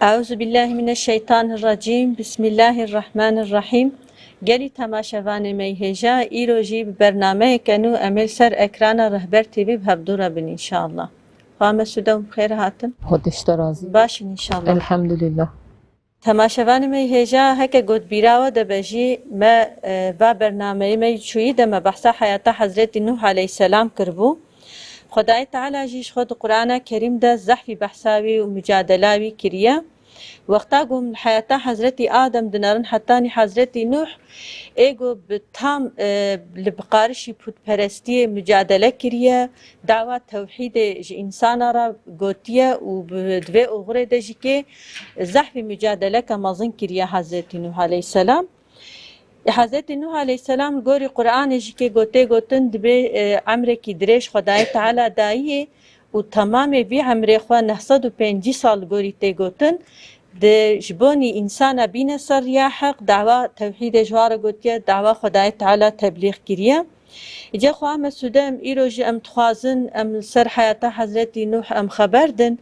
Euzubillahimineşşeytanirracim. Bismillahirrahmanirrahim. Gelî temaşevanê me hêja îro jî bi bernameyeke nû em ê ser ekrana Rehber TV bi hevdûra bin inşallah. Xwe Mesûde û xêr hatin. Xwe razî. Başin inşallah. Elhamdülillah. Temaşevanê me hêja heke gotbîrawa de jî me va bernameyê me çûyî de me behsa hayata Hazretî Nuh aleyhisselam kirbû. Xwedayê Teala jî ji xwe di Qur'ana Kerîm de zehfî behsa wî û mücadela wî kiriye. Wexta ku hayata Hazretî Adem dinerin hetanî Hazretî Nuh êgo bi tam li biqarişî putperestiyê mücadele kiriye, dawa tewhîdê ji însana re gotiye û bi divê oxurê de jî kê zehfî mücadeleke mezin kiriye Hazretî Nuh aleyhisselam. Hazretî Nuh aleyhisselam gorî Qur'anê jî kê gotê gotin dibe emrekî dirêj Xwedayê Teala dayî û temamê vî emrê xwe 905 sal gorî tê gotin. د جبونی انسان بین سر یا حق دعوا توحید جوار گوتیه دعوا خدای تعالی تبلیغ کریه اجا خو ام سودم ایروج ام تخوازن ام سر حیات حضرت نوح ام خبردن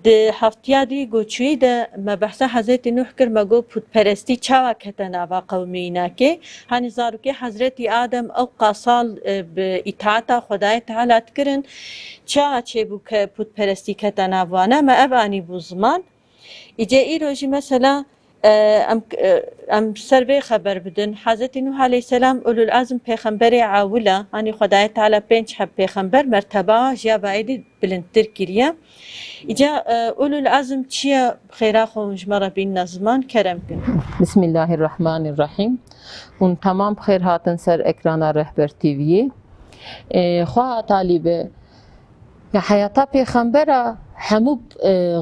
د هفتیا دی گوچوی ده مبحث حضرت نوح کر مگو پود پرستی چاوا کتنا و قومینا که هنی زارو که حضرت آدم او قاصال به اطاعت خدای تعالی کرن چا چه بو که پود پرستی کتنا وانا ما ابانی بو زمان ایجا ایروجی مثلا ام سروی خبر بدن حضرت نوح علیه السلام اولو العزم پیغمبر عاوله هنی خدای تعالی 5 پیغمبر مرتبه جا باید بلندتر کریه ایجا اولو العزم چیه خیره خوش مربین نظمان کرم کن Bismillahirrahmanirrahim. Un tamam xêr hatin ser ekrana Rehber TV'ye. Xwe talibe ya hayata pêxembera hemû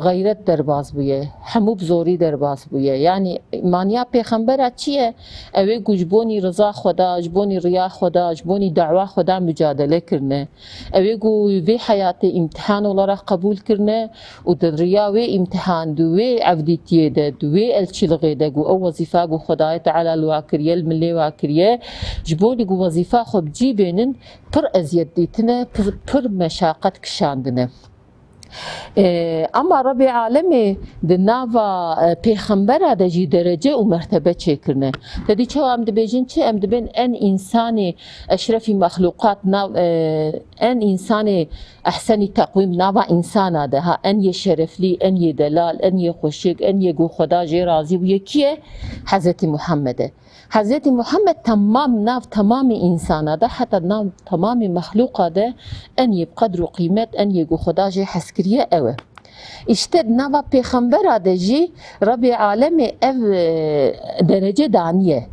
gayret derbas bûye, hemû zorî derbas bûye. Yani maniya pêxembera çi ye? Ew ê ku ji bonî riza Xweda, ji bonî riya Xweda, ji bonî da'wa Xweda mücadele kirine. Ew ê ku vê hayatê imtihan olarak kabul kirine û di riya wê imtihan di wê evdîtiyê de, di wê elçiliğê de ku ew wezîfa ku Xwedayê Teala li wa kiriye, li millê wa kiriye, ji bonî ku wezîfa xwe bi cî bênin pir eziyet dîtine, pir meşaqet kişandine. Ama Rabbi Alemê di nava pêxembera de jî derece û mertebe çêkirine. Tedî çawa em dibêjin çi? Em dibên en insanê eşrefî mexluqat en insanê ehsenî teqwîm nava insana de ha en yê şereflî, en yê delal, en yê xweşik, en yê ku Xweda jê razî bûye kî ye? Hazretî Muhammed e. Hazreti Muhammed tamam nav tamamı insana da hatta nav tamamı mahluka da en yê qedr û qîmet en yê ku Xweda jê heskiriye ew e. İşte nava pêxembera de jî Rabbi Alemê ev derece daniye.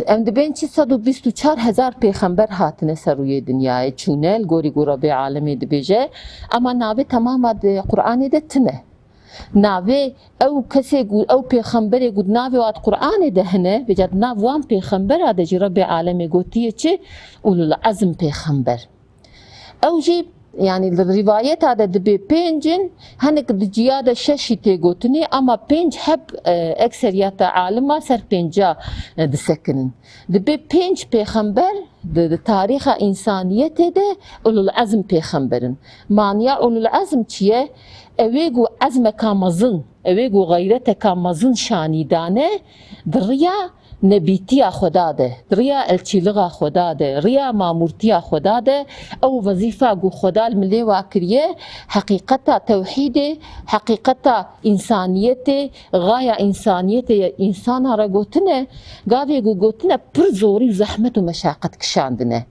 Em dibên çi 124,000 pêxember hatine ser rûyê dinyayê çûne li gorî ku Rabbi Alemê dibêje ama navê tamama di Qur'anê de tune. Navê ew kesê ku ew pêxemberê ku navê wat Qur'anê de hene bêje nav wan pêxembera de jî Rabbi Alemê gotiye çi ulul azm pêxember. Ew jî yani rivayeta de dibe 5'in hanek di ciya de 6 tê gotinê ama 5 hep ekseriyeta alima ser 5'a disekinin. Dibe 5 pêxember di tarixa insaniyetê de ulul azm pêxemberin. Maniya ulul azm çi ye? Evê ku ezmeka mezin, evê ku gayreteka mezin şanîdane di riya nebîtiya Xweda de, di riya elçîliğa Xweda de, riya mamûrtiya Xweda de, ew wezîfa ku Xweda li millê wa kiriye, heqîqeta tewhîdê, heqîqeta însaniyetê, gaya însaniyetê însana re gotine, gavê ku gotine pir zorî û zehmet û meşaqet kişandine.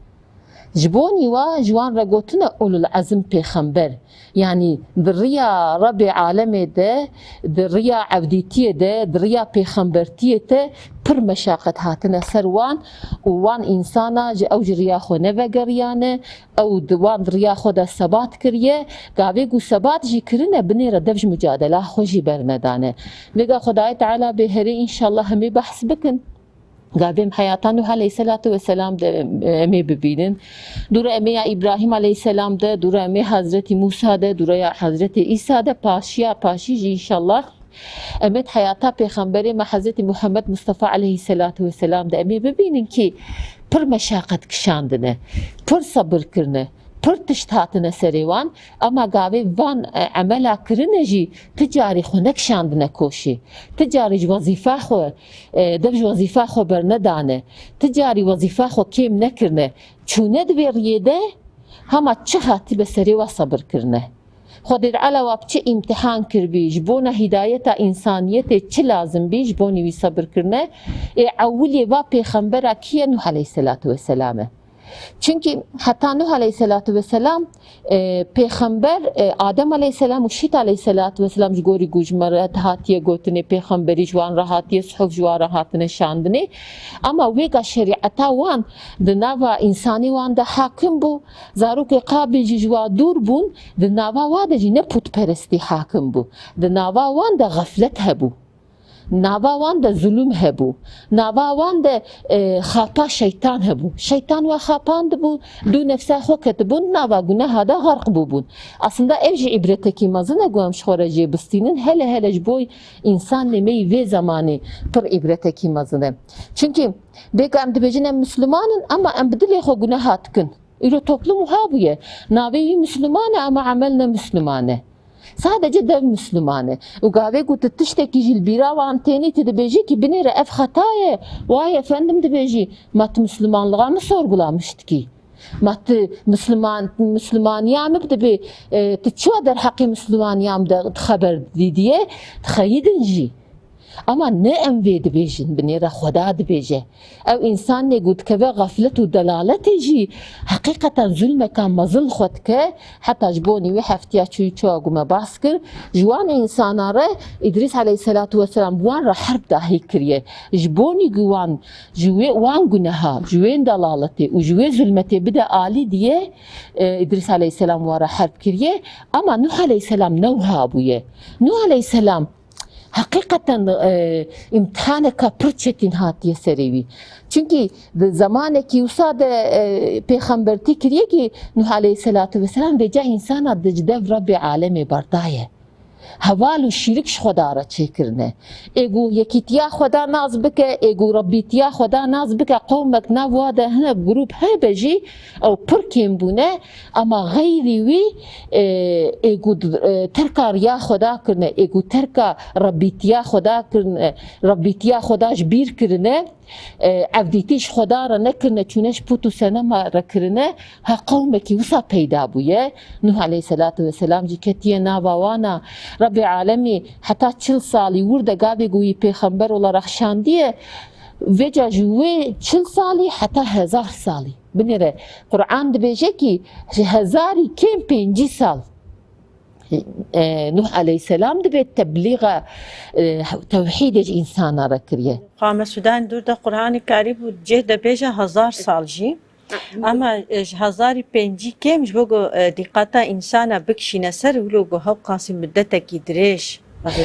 Ji bonî wa ji wan re gotine ulul azm pêxember. Yani di riya Rabbi Alemê de, di riya evdîtiyê de, di riya pêxembertiyê de pir meşaqet hatine ser wan û wan însana ji ew ji riya xwe nevegeriyane, ew di wan riya xwe de sebat kiriye, gavê ku sebat jî kirine binê re dev ji mücadela xwe jî bernedane. Nêga Xwedayê Teala bêherî înşallah hemê behs bikin. Gavêm hayata Nuh aleyhissalatu vesselam de emê bibînin. Dûra emê ya İbrahim aleyhisselam de, dûra emê Hazreti Musa de, dûra ya Hazreti İsa de paşî jî înşallah. Emet hayata pêxemberê me Hazreti Muhammed Mustafa aleyhissalatu vesselam de emê bibînin ki pir meşaqet kişandine, pir sabır kirine, پر تشت هاتنه سریوان اما گاوی وان عملا کرنه جی تجاری خو نکشاندنه کوشی تجاری وظیفه خو دبج وظیفه خو برندانه تجاری وظیفه خو کم نکرنه چونه دویریده همه چه هاتی به سریوا صبر کرنه خودت علاوه بچه امتحان کر بیش بونه هدایت انسانیت چه لازم بیش بونی وی صبر کرنه اولی و پیغمبر کیه نوح علیه السلام çünkü hatta Nuh Aleyhisselatü Vesselam peygamber Adem Aleyhisselam و Şit Aleyhisselatü Vesselam jgori gujmara hatiye gotine peygamberi jwan rahatiye suhuf jwara hatine şandine ama vega şeriata wan de nava insani wan da hakim bu zaruki qabil jwa dur bun de nava wada jine putperesti hakim bu de nava wan da gaflet hebu ناوا وان ده ظلم هبو ناوا وان ده خاپا شیطان هبو شیطان و خاپان ده بو دو نفسه خو کتبون ناوا گناه da غرق بون aslında evci ibreteki mazına guam şoracı bistinin hele jboy insan nemeyi ve zamanı per ibreteki mazına çünkü begam de bejine Müslümanın ama ambdile xo günah hatkın ilo toplumu habuye naveyi Müslümane ama amelne Müslümane sadece dev Müslümane. O gave gut tişteki jilbira ve anteni de beji ki binere ef hataye. Vay efendim de beji mat Müslümanlığa mı sorgulamıştı ki? Mat Müslümaniyam de be tçua der hakkı Müslümaniyam da haber diye txayidin ji. Ama ne emve dibêjin binêra Xweda dibêje ew însan nê gotkeve gaflet û delaletê jî heqîqetan zulmeka mezil xwe dike heta ji bo nîvê heftiya çûyî çawa gume bas kir ji wan însanan re İdris aleyhissalatu vesselam wan re herb dahî kiriye ji bo nî wan ji wê wan guneha ji wên delaletê û ji wê zulmetê bide alî diye İdris aleyhisselam wan re herb kiriye ama Nuh aleyhisselam ne habûye Nuh aleyhisselam hakikaten imtihaneka pır çetin hatiye serivi. Çünkü zamaneki usada peygamberti kiriye ki Nuh Aleyhisselatü Vesselam veca insana dev Rabbi alemi bardaye. Havalu şirik Xweda re çêkirine. Êgo yekîtiya Xweda naz bike, êgo Rabbîtiya Xweda naz bike qewmek nav wa de hine grûp hebe jî ew pir kêm bûne ama geyrî wî êgo terka riya Xweda kirine, êgo terka Rabbîtiya Xweda kirine, Rabbîtiya Xweda ji bîr kirine evdîtî ji Xweda re nekirine çûne ji pût û senema re kirine ha qewmekî wisa peyda bûye Nuh Aleyhisselatü Vesselam jî ketiye nava wana Rabbi alemi heta 40 salî wir de gavê goyî peygamber olarak şandiye veca ji wê 40 salî heta 1000 salî binêre Qur'an dibêje ki ji hezarî kêm 5 sal Nuh Aleyhisselam dibe tebliğa tevhid insana re kiriye. Xame Sudan dur da Kur'an-ı Kerim bu ceh de beja 1000 sal jî ama 1500 kêm ji bo diqqata insana bikşîne ser wilo go hev qasî müddetekî dirêj.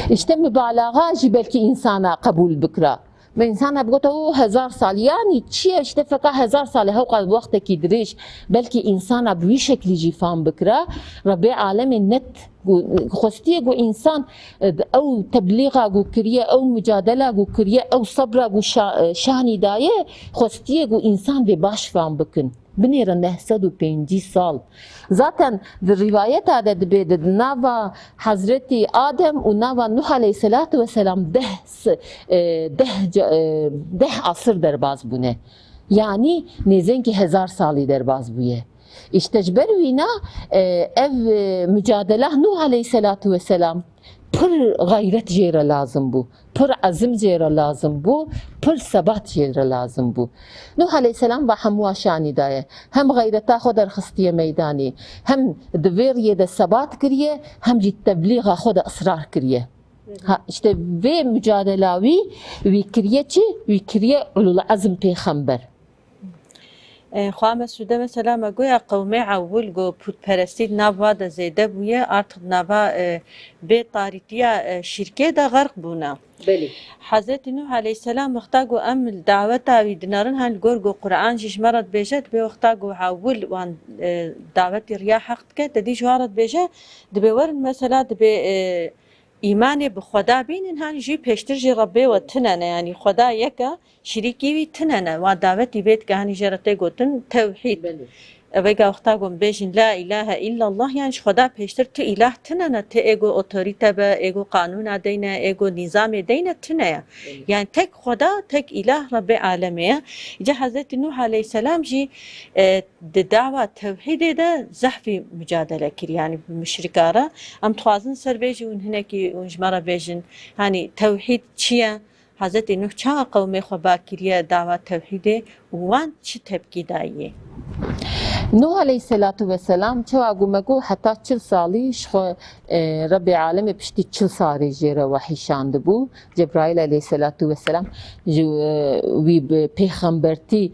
İşte mübalağa jî belki insana kabul bikra. Ve insana bigota o 1000 sal yani çiye işte feka 1000 sal hevqa vaktekî dirêj belki insana bu şekli jî fam bikra Rabbi alemi net خوستیه گو انسان او تبلیغا گو کریه او مجادله گو کریه او صبره گو شانی دایه خوستیه گو انسان به باش فهم بکن بنیره 950 سال zaten rivayet adet bede nava Hazreti Adem u nava Nuh Aleyhisselatü Vesselam deh asır derbaz bu ne yani nezen ki 1000 sali derbaz bu ye İşte bervina ev mücadele Nuh Aleyhisselatü Vesselam pır gayret jêre lazım bu. Pır azim jêre lazım bu. Pır sebat jêre lazım bu. Nuh Aleyhisselam ve hemû şanî daye. Hem gayreta xwe derxistiye meydanî. Hem divêriyê de sebat kiriye. Hem jî tebliğa xwe de ısrar kiriye. İşte ve mücadela wî kiriye çi? Wî kiriye ulul azm peygamber. Xame Sude mesela me goya qewmê ewil go putperestî nava de zêde bûye artık nava bê tarîtiya şîrkê de xerq bûne. Hazreti Nuh Aleyhisselam wexta got em daweta wî dinarin hen gor got Qur'an jî ji me re dibêje dibê wexta got ewil wan dawetê riya heq dike didî ji wan re dibêje dibê werin mesela dibê İmanê bi Xweda bînin hani jî pêştir jî Rabbê we tinene yani Xweda yek e şîrîkî wî tinene wan dawetî vê dike hani jê re tê gotin tewhîd اوگا وقتا گم بیشن لا اله الا الله یعنی خدا پیشتر تو اله تنه نه تو ایگو اتوریته به ایگو قانون دینه ایگو نظام دینه تنه یعنی تک خدا تک اله رب عالمه جا حضرت نوح علیه السلام جی دعوة توحید ده زحفی مجادله کری یعنی مشرکاره ام توازن سر بیجی اون هنکی اونجماره بیجن یعنی توحید چیه حضرت نوح چه قومی خو باکریه دعوة توحیده وان چه تبکی داییه نوح علیه السلام چه اگو حتی 40 سالیش خو رب عالم پشتی 40 سالی جیره وحی شانده بو جبرائیل علیه السلام وی پیغمبرتی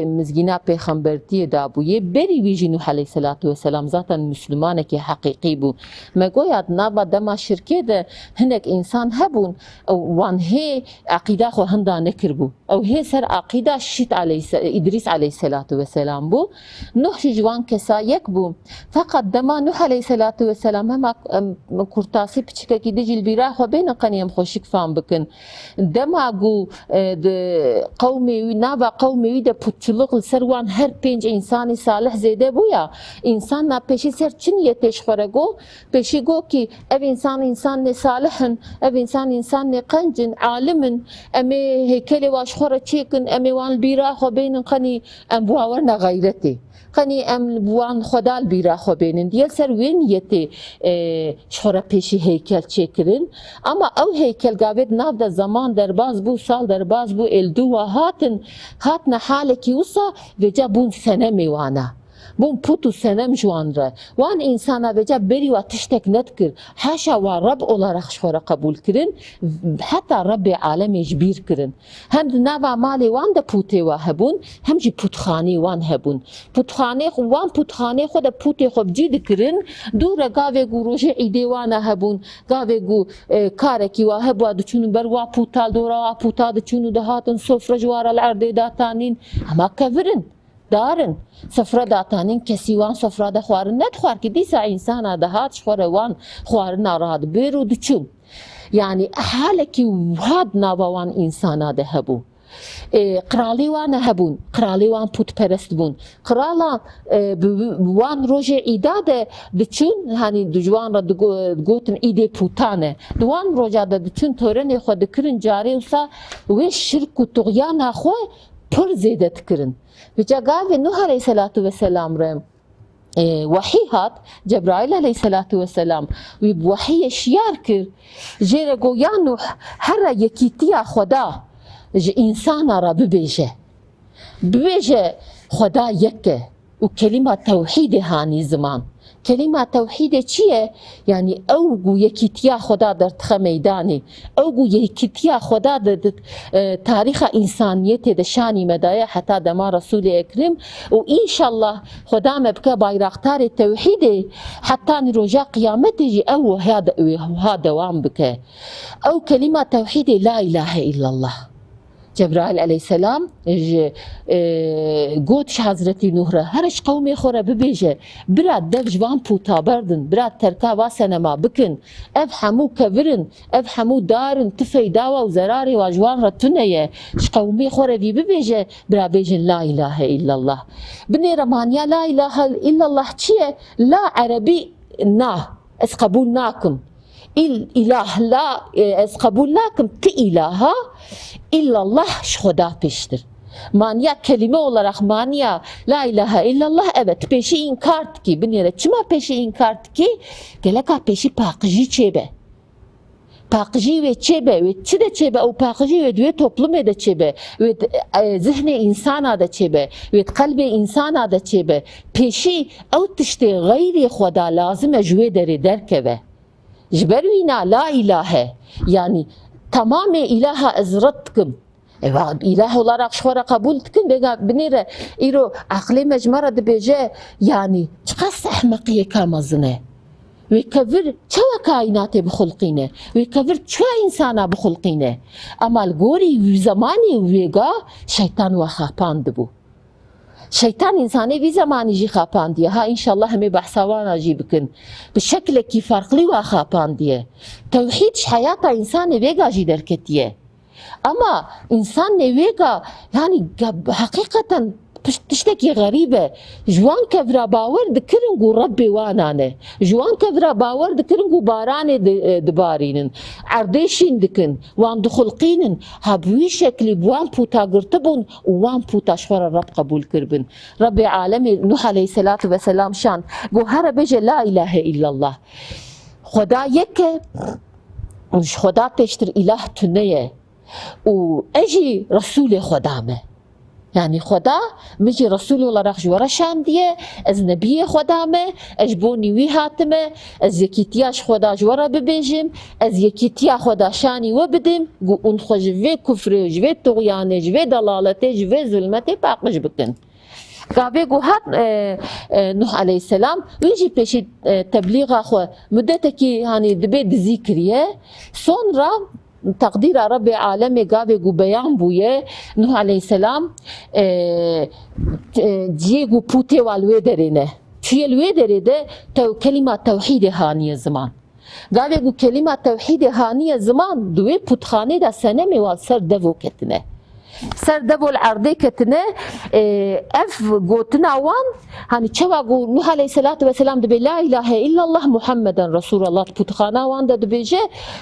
مزگینا پیغمبرتی دا بویه بری ویجی نوح علیه السلام ذاتا مسلمانه که حقیقی بو مگو یاد نابا دما شرکه ده هنک انسان هبون وان هی عقیده خو هنده نکر بو او هی سر عقیده شیط ادریس علیه السلام بو نوح جوان کسا یک بو فقط دما نوح علیه السلام هم کرتاسی پچکه که دیجی البیره خو بین قنیم خوشک فهم بکن دما گو قومی نابا قومی ده پوچلق سروان هر 5 انسانی صالح زیده بویا انسان نا پیشی سر چنیتش خورگو پیشی گو که او انسان صالحن او انسان قنجن عالمن امی هیکل واش خورا چیکن امی وان البیره خو بین قنی ام بواورنا غیرتی قنی ام بوان خدا البیره خو بینن دیل سر وین یتی شخورا پیشی هیکل چیکرن اما او هیکل گاوید ناو ده زمان در باز بو سال در باز بو الدو و هاتن حالکی وصا و جا بون سنه میوانه بون پوتو سنم جوان را وان insana veca beri ve tiştek net kir haşa ve Rab olarak şora kabul kirin hatta Rabbi alem ecbir kirin hem de nava mali wan da puti ve hebun hem ji putkhani wan hebun putkhane wan putkhane xo da puti xo bcid kirin dura gave gu roje idewana hebun gave gu kareki ve hebu çunu ber wa putal dora puta da çunu da hatın sofra jwara al arde da tanin ama kavirin دارن سفره داتانین کسی وان سفره دا خوارن ند خوار که دیسا انسان دا هات خواره وان خوارن ناراد بیرو دچون یعنی حاله که واد ناوا وان انسان دا هبو قرالی وان هبون قرالی وان پوت پرست بون قرالا وان روژه ایده دچون هنی دجوان را گوتن ایده پوتانه دوان روژه دا دچون تورن خود کرن جاری وسا و شرک و طغیان خواه پر زیده تکرن و جاگاوی نوح علیه السلام رم وحی هات جبرائیل علیه السلام وی بوحی شیار کر جیره گو یا نوح هر یکیتی خدا انسان را ببیجه خدا یکه و کلمه توحید هانی زمان کلمه توحید چیه؟ یعنی او گو یکیتیا خدا در تخ میدانی او گو یکیتیا خدا در تاریخ انسانیت در شانی مدایه حتی دما رسول اکرم و انشالله خدا مبکه بایرختار توحید حتی نروجا قیامت جی او ها دوام بکه او کلمه توحید لا اله الا الله جبرائیل علیه السلام گوتش حضرتی نوح را هرش قومی خوره ببیجه براد دف جوان پوتا بردن براد ترکا واسنما بکن اف همو کورن اف همو دارن تفی داوا و زراری و جوان را تنیه ش قومی خوره بی ببیجه برا بیجن لا اله الا الله بنی رمانیا لا اله الا الله چیه؟ لا عربی نا اس قبول ناکم الاله لا از قبول ناکم تی الها الا الله خدا پیشتر مانیا کلمه olarak mania la ilahe illallah evet peşi inkart ki binire çima peşi inkart ki geleka peşi pakıcı çebe pakıcı ve çebe ve çide çebe o pakıcı ve düve toplum da çebe ve zihni insana da çebe ve kalbi insana da çebe peşi o tişte gayri xoda lazım ecve deri derkeve جبروینا لا ilahe yani tamamen ilaha ezretkim ilah olarak şora kabul tkin binire iro akli mecmara de beje yani çıkas ahmakiye kamazne ve kavir çava kainatı bxulqine ve kavir çava insana bxulqine amal gori zamani vega şeytan ve xapandı bu şeytan insanı bir zamanı jî xapan diye ha inşallah hemê behsawana jî bikin bi şeklekî farklı ve xapan diye tevhid hayata insanı vega jî derketiye ama insan nevega yani hakikaten تشتكي غريبة جوان كفرا باور دكرنجو ربي وانانه جوان كفرا باور دكرنجو باراني دبارينن عرديشين دكن وان دخلقينن هبوي شكلي بوان بوتا قرتبون ووان بوتا شفر الرب قبول كربن ربي عالمي نوح عليه الصلاة والسلام شان قو هرا بجي لا إله إلا الله خدا يكه مش خدا بيشتر إله تنية وأجي رسول خدامه يعني خدا مجي رسول الله رخ جورا شان ديه از نبي خدامه اجبوني وي هاتمه از يكيتياش خدا جورا ببيجم از يكيتيا خدا شاني وبدم اون خو جوي كفر جوي طغيان جوي ضلالت جوي ظلمت باقش بكن قابي قو هات نوح عليه السلام ويجي بيشي تبليغ اخو مدتكي يعني دبيت ذكريه sonra تقدير ربي عالمي قابي قو بيان بويه نوح عليه السلام جيغو بوتي والوي درينه شي الوي دريده كلمة توحيد هانية زمان قابي قو كلمة توحيد هانية زمان دوي بوتخاني دا سنمي والسر دفو كتنه سر دبو العرضي كتنه اف قوتنا وان هاني تشوا قو نوح عليه الصلاة والسلام دبي لا إله إلا الله محمد رسول الله بوتخانا وان دا دبي جي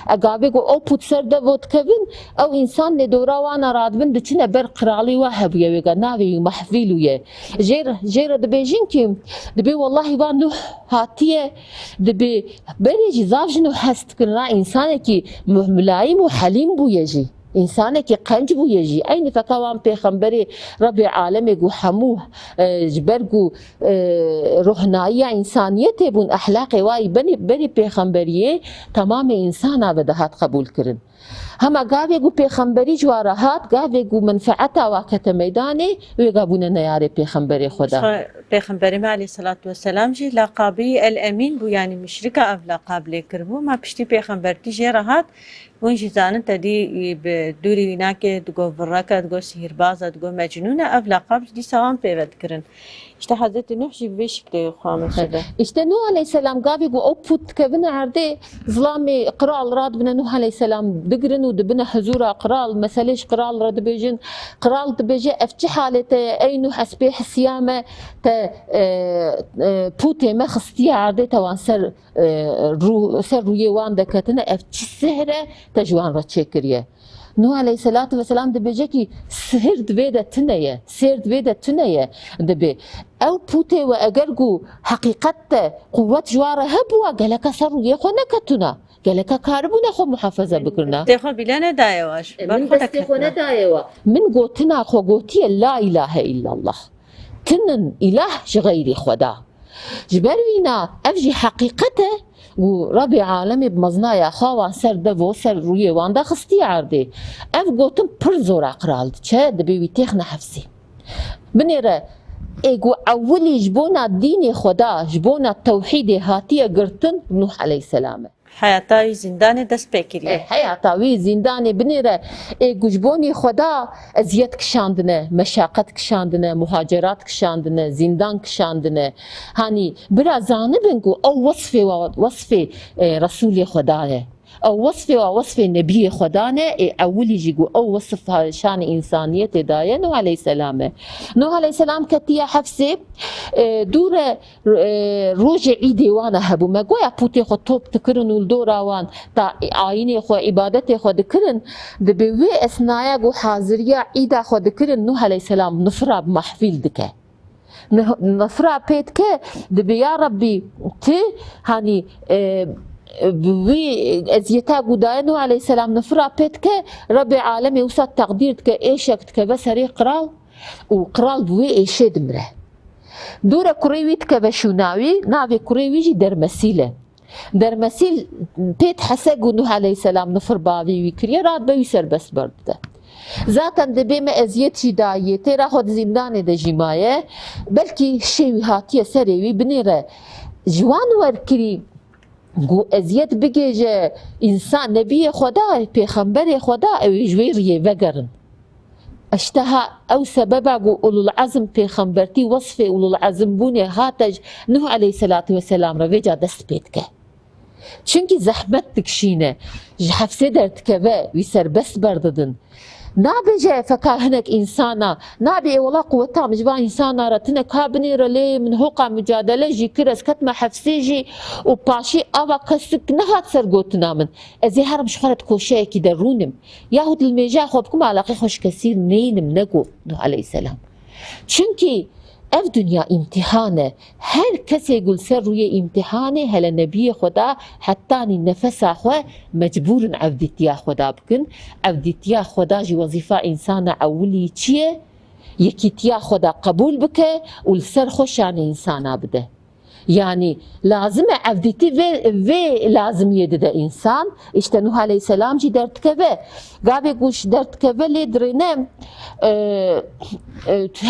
اقابي قو او بوت سر دبو تكبن او انسان ندورا وانا رادبن دچنا بر قرالي واحب يويقا ناوي محفيلو يه جير دبي جنكي دبي والله وان نوح هاتيه دبي بريجي زاف جنو حست كنا انسانكي ملايم وحليم بو يجي إنسانك قنج بو يجي أين فكوان بيخنبري ربي عالمي قو حموه جبرقو روحنايا إنسانيته بون أحلاقي واي بري بيخنبريه تمام إنسانا بدهات قبول كرن هما قاوي قو بيخنبري جوارهات قاوي قو منفعتا واكتا ميداني ويقابونا نياري بيخنبري خدا بيخنبري عليه الصلاة والسلام جي لقابي الأمين بو يعني مشركة أف لقاب لي كربو ما بشتي بيخنبرتي جيرهات وإنجي زانن تدي بدوري ويناكي تقو براكة تقو سهربازة تقو مجنونة أف لقاب دي سوان بيبد كرن اشتا حضرت نوح جي بشكل خامل شده اشتا نوح عليه السلام قاوي قو أوبوت كبنا عردي ظلامي قرال راد بنا نوح عليه السلام دقرن ودبنا حزورة قرال مساليش قرال راد بيجن قرال دبيجي افتش حالته اي نوح اسبيح السيامة تا بوتي ما خستيا عردي توان سر رويه وان دكتنا افتش سهرة تجوان رتشكريه نوح عليه الصلاة والسلام دبيجي سهر دبيدا تنية سير دبيدا تنية دبي او بوتي واقرقو حقيقة قوة جواره هبوا قالك سر يخو نكتنا قالك كاربونا خو محافظة بكرنا تخو بلانا دايواش من بس تخو ندايوا من قوتنا خو قوتي لا إله إلا الله تنن إله غيري خدا جبروينا أفجي حقيقته وربي عالمي بمزنايا خاوان سر دفو سر رويه وان دا خستي عردي اف قوتن پر زور اقرال چه دبيوي تيخنا حفسي بنيره ايقو اولي جبونا دين خدا جبونا التوحيد هاتية قرتن نوح عليه السلام حياتاوي زندان دست بكريه حياتاوي زندان بنيره ايقو جبوني خدا ازيت كشاندنه مشاقت كشاندنه مهاجرات كشاندنه زندان كشاندنه هاني برا زانبنقو او وصفي رسول خداه او وصف نبي خدانه اولي جيقو او وصف شان انسانيه دايه نوح عليه السلام نوح عليه السلام كتيا حفسي دوره روج عيدي وانا هبو ما قويا بوتي خو توب تكرن ولدورا وان تا عيني خو عبادتي خو دكرن دبوي اسنايا قو حاضريا عيدا خو دكرن نوح عليه السلام نفرا بمحفيل دكه نفرا بيتك دبي يا ربي تي هاني بوي ازيتا قداينو عليه السلام نفرا بيتك ربي عالمي وصل تقديرتك ايشكتك بس هري قرال وقرال بوي ايشي دمره دورة كريويتك بشوناوي ناوي كريويجي درمسيلة درمسيل بيت حساقو نوح عليه السلام نفر باوي وكريا راد بوي سر بس برده ذاتا دبي ما ازيت شي دايه ترى خد زندان دا جمايه بلكي شي هاتيه سريوي بنيره جوان وركري گو ازیت بگیجه انسان نبی خدا پیغمبر خدا او جویریه وگرن اشتها او سببا گو اولو العزم پیغمبرتی وصف اولو العزم بونه هاتج نوح علیه الصلاة والسلام رو ویجا دست بید که چونکی زحمت تکشینه حفظه در تکوه وی سر بس برددن نابجه فكا هنك انسانا نابي والله قوتها مجبا انسانا رتنك هابني رلي من هوقا مجادله جي كرس كتما حفسيجي وباشي اوا كسك نهات سرقوتنا من ازي هرم شخرت كوشي كي درونم ياهود الميجا خوبكم علاقي خوش كثير نينم نقو نوح عليه السلام چونكي اف دنیا امتحانه هر کسی يقول سر روی امتحانه هل نبی خدا حتى نفس خو مجبور عبدتيا خدا بكن عبدتيا خدا جي وظيفه انسان اولي چيه يكيتيا خدا قبول بك والسر خوشان انسان بده يعني لازم عبدتي في لازم يدد انسان اشتنوه عليه السلام جي درت كذا قابي قوش درت كذا لي درينام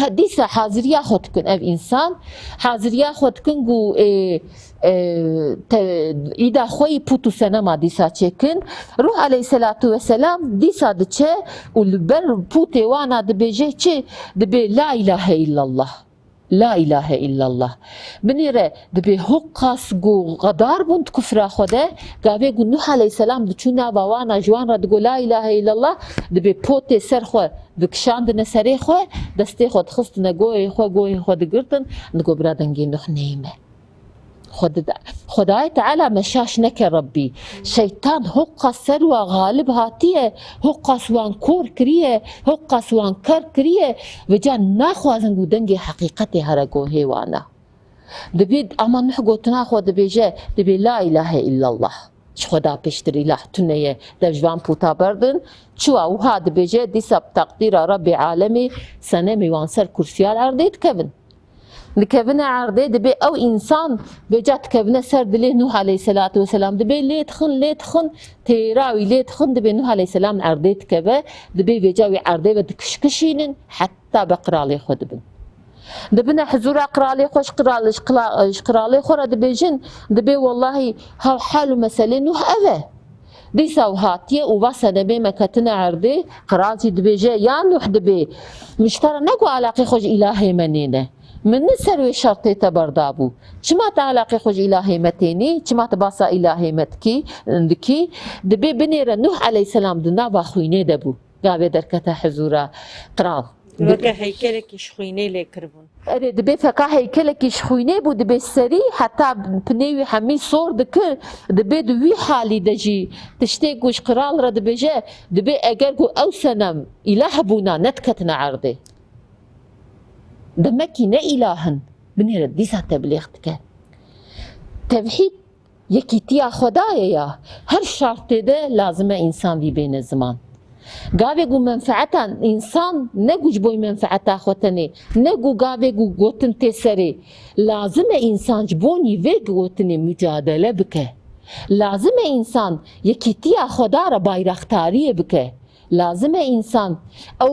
ديسا حاضر ياخدكن اف انسان حاضر ياخدكن قو اذا خوي بوتو سنما ديسا تشكن روح عليه الصلاة والسلام ديسا دتشي والبر بوتي وانا دبيجي تشي دبي لا اله الا الله لا اله الا الله بنيره دبي هقاس قو غدار بنت كفر خوده قابي قو نوح عليه السلام دچونا وانا جوان را دقو لا اله الا الله دبي بوتي سر خو دكشاند نسري خو دستي خو خست نگوي خو دقرتن نقو برادنگي نوح نيمه خدای تعالى مشاش نكر ربي شيطان هقا سروى غالب هاتيه هقا سوان كور كريه هقا سوان كر كريه وجان ناخوازن قدنجي حقيقتي هرقو هيوانا دبيد اما نحقو تناخو دبيجي دبي لا اله الا الله خدا بشتري لا تنيه دجوان بوتا بردن شو وها دبيجي دي سب تقدير ربي عالمي سنمي وانسر كرسيال عرديت كفن لكفنا عرضي دبي او انسان بجات كفنا سرد ليه نوح عليه الصلاة والسلام دبي ليه تخن تيراوي ليه تخن دبي نوح عليه السلام عرضيت كفا دبي بيجاوي عرضي بدكشكشين حتى بقرالي خدبن دبنا حزور اقرالي خوش قرالي خورا دبي جن دبي والله هاو حالو مسألة نوح أذى دي سوهاتي وبس دبي مكتنا عرضي قرالتي دبي جاي يا نوح دبي مشترى نقو علاقي خوش إلهي منينه من نسروي شرطي تبردابو چما تعلاقي خوش إلهي متيني چما تباسا إلهي متكي اندكي دبي بنير نوح عليه السلام دنا باخويني دبو قابي دركتا حزورا قرال وكا هيكلك شخويني لي كربون اري دبي فكا هيكلك شخويني بو دبي سري حتى بنيوي حمي صور دكر دبي دوي حالي دجي تشتي قوش قرال را دبي جا دبي اگر او سنم إله بونا نتكتنا عرضي دمكي نا إلهن بنير ديسا تبليغتك توحيد يكيتيا خدايا هر شرط ده لازم انسان في بين الزمان قابي قو منفعتا انسان نقوش بوي منفعتا خوتني نقو قابي قو قوتن تسري لازم انسان جبوني في قوتني مجادلة بك لازم انسان يكيتيا خدا بايرختارية بك لازم انسان او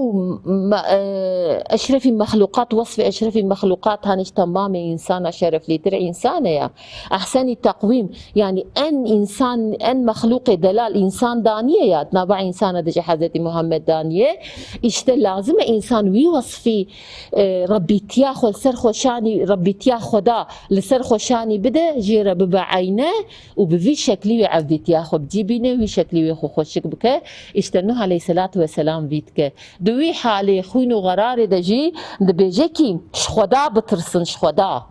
اشرف المخلوقات وصف اشرف المخلوقات هانش تمام انسان شرف لتر انسان يا احسن تقويم يعني ان انسان ان مخلوق دلال انسان دانيه يا نبع انسان دج حضرت محمد دانيه اشت لازم انسان وي وصفي ربي تياخذ سر خوشاني ربي تيا خدا لسر خوشاني بده جيره ببعينه وبفي شكلي عبد تياخذ بجيبينه وي شكلي خو خوشك بك اشتنوه عليه الصلاة والسلام بيتك دوي حالي خوينو غرار دجي دبيجيكي شخدا بترسن شخدا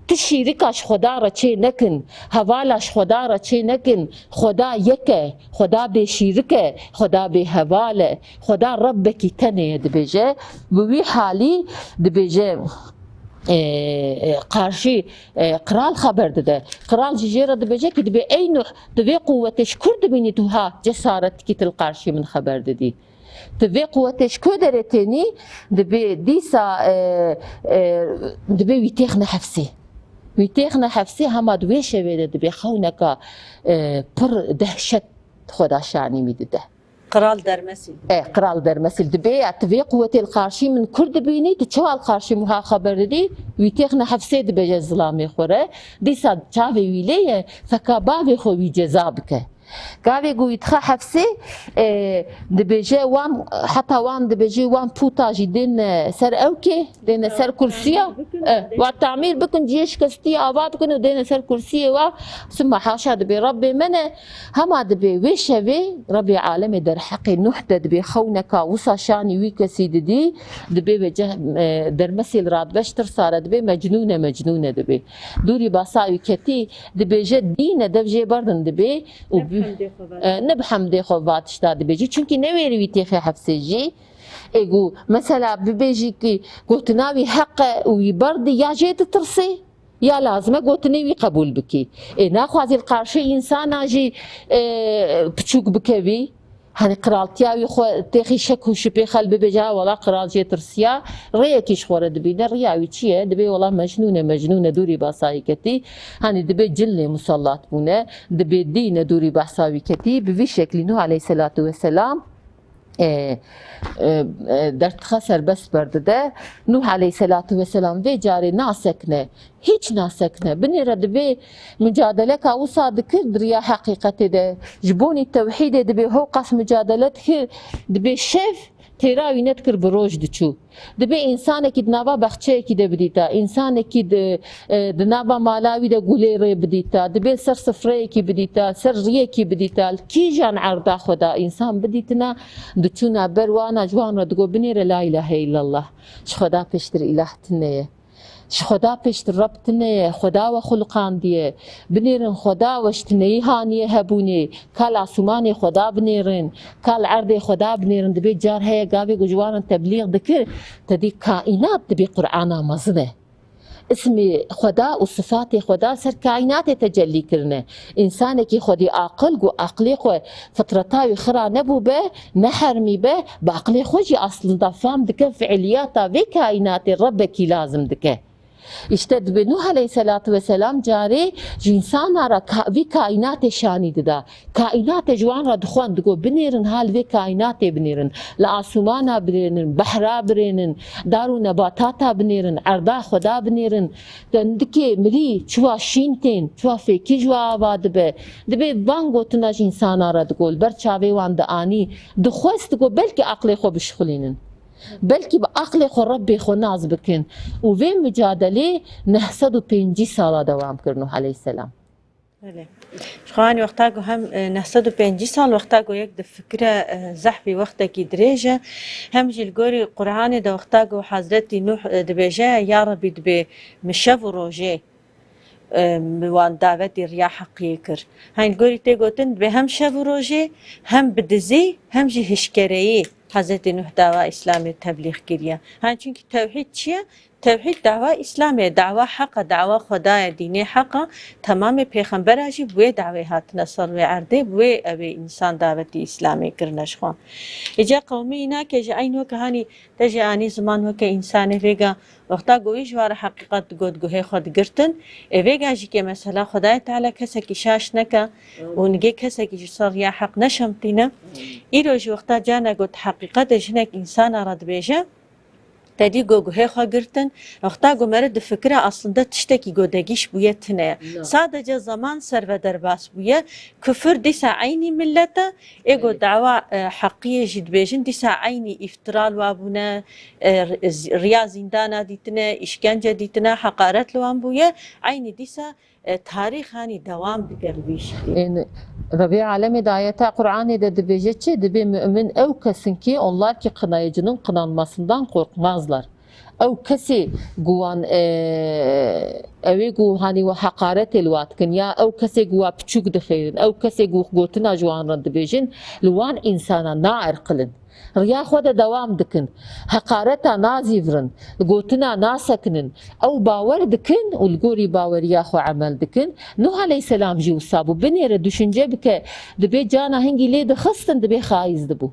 تشيركا شخدا را چه نكن حوالا شخدا را چه نكن خدا يكه خدا بشيركه خدا بحواله خدا ربكي تنه دبيجي بوي حالي دبيجي قارشي قرال خبر ده قرال جيرة دبيجي كي دبي اي نوع دبي قوتش كرد بيني توها جسارت كي القارشي من خبر دي دبي قوتش كدرتني دبي ديسا دبي ويتيخنا حفسي هما دويشه بيده دبي خونك بر دهشت خدا شاني ميده قرال درمسي قرال درمسي دبي تبي قوة القارشي من كرد بيني تشوى القارشي مها خبر دي ويتيخنا حفسي دبي الظلامي خوره ديسا تشافي ويليه فكا بافي خو جزابك قاوي قو يتخا حفسي دبيجي وان حتى وان دبيجي وان بوتا جي دين سر اوكي دين سر كرسية والتعمير بكن جيش كستي آباد بكن ودين سر كرسية و ثم حاشا دبي ربي منه هما دبي ويشوي ربي عالمي در حقي نحدة دبي خونك وصا شاني ويك سيدي دي دبي وجه در مسيل راد بشتر صار دبي مجنونة دبي دوري باساوي كتي دبي جد دينه دبجي بردن دبي نبحم دي خوات اشتا دبيجي چونكي نويري ويتيخي حفسيجي ايقو مثلا ببيجي كي قوتناوي حق ويبردي يا جيت ترسي يا لازمه قوتناوي قبول بكي ناخوازي القارشي انسان جي بچوك بكوي هني قرالتياوي خو تيخي شك وشبي خل ببجا ولا قرال جي ترسيا ريكيش خورة دبي رياوي تشيه دبي والله مجنونة دوري باساي كتي هني دبي جلي مصلات بونه دبي دين دوري باساي كتي بفي شكل نوح عليه الصلاة والسلام درت خسر بس برده نوح عليه الصلاة والسلام في جاري ناسكنه هيج ناسكنه بنيرة دبي مجادلة كاوسا ذكر دريا حقيقة ده جبوني التوحيد دبي هو قص مجادلة خير دبي شيف تراوي نذكر بروج دچو دبي انسان كي دنابا بخچه كي دبديتا انسان كي دنابا مالاوي ده غوليري بديتا دبي سر صفري كي بديتا سر ريه كي بديتا كي جان عرضا خدا انسان بديتنا دچونا بروانا جوان ردغو بنير لا اله الا الله خدا پشتر اله تنه خدا پشت رب تنه خدا و خلقان دیه بنیرن خدا وشتنی هانیه هبونی کال آسمان خدا بنیرن کال عرض خدا بنیرن دبی جار هیا گاوی گجوان تبلیغ دکر تدی کائنات دبی قرآن مزنه اسم خدا و صفات خدا سر کائنات تجلی کرنه انسان کی خودی عاقل گو عقلی خو فطرتاوی خرا نبو به نحرمی به بعقلی خوشی اصلا فهم دکه فعلیاتا و کائنات رب کی لازم دکه اشتد بنوح عليه الصلاة والسلام جاري جنسان را في كائنات شاني دا كائنات جوان را دخوان دقو بنيرن هال في كائنات بنيرن لآسمانا بنيرن بحرا بنيرن دارو نباتاتا بنيرن عرضا خدا بنيرن دندكي مري چوا شينتين چوا فيكي جوا آباد به دبي بانگو تنا جنسان را دقول برچاوي وان دعاني دخوست دقو بلكي عقلي خو بشخلينن بلكي بعقل خو ربي خو ناز بكن وفي مجادله 905 سال دوام كرنو عليه السلام. بله. شخواني وقتاگو هم 905 سال وقتاگو یک ده فکر زحفی وقتا کی دریجه هم جلگوری قرآن ده وقتاگو حضرت نوح دبیجه یا ربی دبی مشف و روژه وان دعوت ریا حقیه کر هین گوری تی گوتن به هم شف و روژه هم بدزی هم جی هشکرهی حضرت نوح دعوة إسلامي تبلیغ کریه هن چونکه توحید چیه؟ توحید دعوة إسلامي دعوة حق دعوة خدای دینی حق تمام پیغمبر اجی بوی دعوه هات نصر و عرده بوی اوی انسان دعوت إسلامي کرنش خوان اجا قومی اینا که جا اینو که هانی تجی آنی زمان و که انسان ویگا وقتا گوی جوار حقیقت گوه خود گرتن ویگا جی که مثلا خدای تعالی کسی که شاش نکا و نگه کسی که جسر یا حق نشمتینا ایرو جی وقتا جانا گوت حقیقت جنک انسان رد بیجا تدی گوه خود گرتن وقتا گو مرد فکر اصلا تشتکی گودگیش بویه تنه sadece zaman سر و درباس بویه كفر دیسا عینی ملتا ایگو دعوة حقیه جد بیجن دیسا عینی افترال وابونه ریا زندانا دیتنه اشکنجه دیتنه حقارت لوان بویه عینی دیسا تاریخ هانی دوام بکر بیش Rabbi alemi ayete Kur'an'ı da dibeceçi dibi mümin ev kesin ki onlar ki kınayıcının kınanmasından korkmazlar. Ev kesi guvan evi gu hani ve hakaret elvatkin ya ev kesi guva küçük dixerin ev kesi gu gotuna juan dibejin luan insana nair kılın. ريا خود دوام دكن حقارتا نازيفرن قوتنا ناسكنن او باور دكن والقوري باور ياخو عمل دكن نوح عليه السلام جي وصابو بنير دوشنجه بك دبي جانا هنجي لي دخستن دبي خايز دبو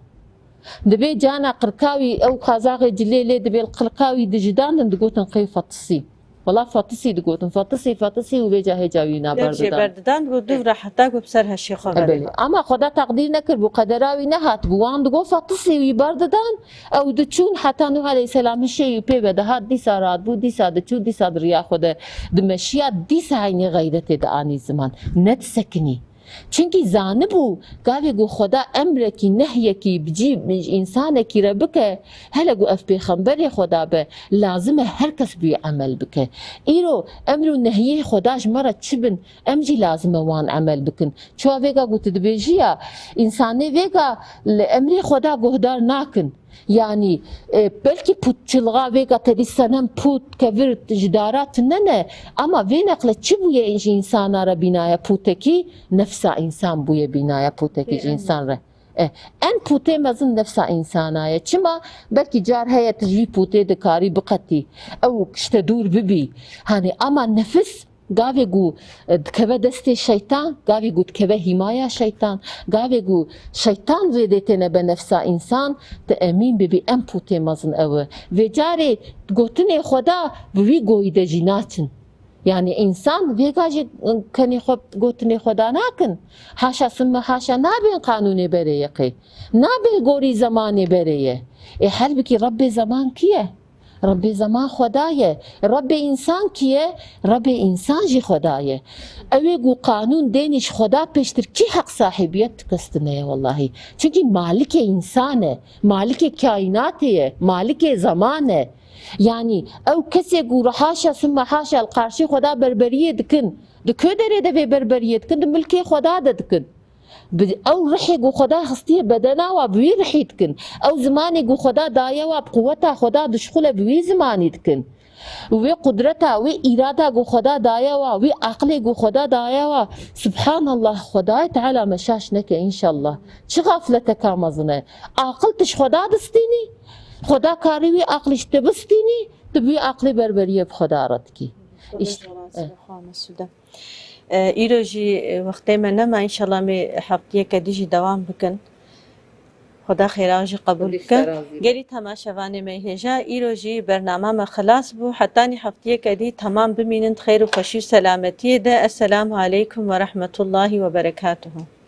دبي جانا قركاوي او قازاغي جلي لي دبي القركاوي دجدان دقوتن قيفة تصي والله فاطسي دقوتن فاطسي وبيجا هجاوينا برددان ودو راح تاقو بسر هالشي خبر اما خدا تقدير نكر بقدراوي نهات بوان دقو فاطسي ويبرددان او دچون حتى نوح عليه السلام الشيء بيبه دهات دي سارات بو دي ساد چو دي ساد ريا خدا دمشيات دي سايني غيرت داني زمان نتسكني چونکی زانبو گاوی گو خدا امرکی نهیکی بجی انسانکی را بکه هلا گو اف پیغمبر خدا به لازمه هر کس بی عمل بکه ایرو امر و نهیه خداش مرا چبن امجی لازمه وان عمل بکن چوا ویگا گو تدبیجیا انسانی ویگا امر خدا گهدار ناکن yani belki putçılığa ve gateri sanem put kevir jdarat ne ama ve nakle çi buye insanlara binaya puteki nefsa insan buye binaya puteki insan re en pute mezin nefsa insanaya çima belki car heyet ji pute de kari bıqati ew işte dur bibi hani ama nefis گاوی گو دکوه دست شیطان گاوی گو دکوه حمایه شیطان گاوی گو شیطان ویدتنه به نفسا انسان ده امین ببی ام پوته مزن اوه و جاری گوتنه خدا بوی گویده جیناتن yani insan vegacı kani hop gotne khoda nakin haşa sümme haşa nabe kanuni bereye ki nabe gori zamanı bereye halbuki Rabbi zaman kiye Rabbi zaman خدایه Rabbi insan kiye Rabbi insan ji خدایه اوه گو قانون دینش خدا پیشتر کی حق صاحبیت کستنه والله çünkü malik insane malik kainatiye malik zamane yani ev kese gû haşa sümme haşa karşı Xweda berberiye dikin di kö derê de vê berberiye dikin di milkê Xweda de dikin ew rihê gû Xweda histiye bedena wa bi wî rihî dikin ew zimanê gû Xweda daye wa bi quweta Xweda dişxule bi wî zimanî dikin wê qudreta wê îrada gû Xweda daye wa wê aqlê gû Xweda daye wa subhanallah Xwedayê Teala meşaş neke inşallah çi gafleteka mezin e aqil tiş Xweda distînî خدا کاری وی عقلش تبستینی تبی عقلی بربریه بخدا رد کی. ایروزی وقتی من نم انشالله می هفتیه کدیجی دوام بکن. خدا خیراجی قبول کن. گری تماشاوانه می هجا ایروزی برنامه ما خلاص بو حتی نی هفتیه کدی تمام بمینند خیر و خوشی و سلامتی ده. السلام علیکم و رحمت الله و برکاته.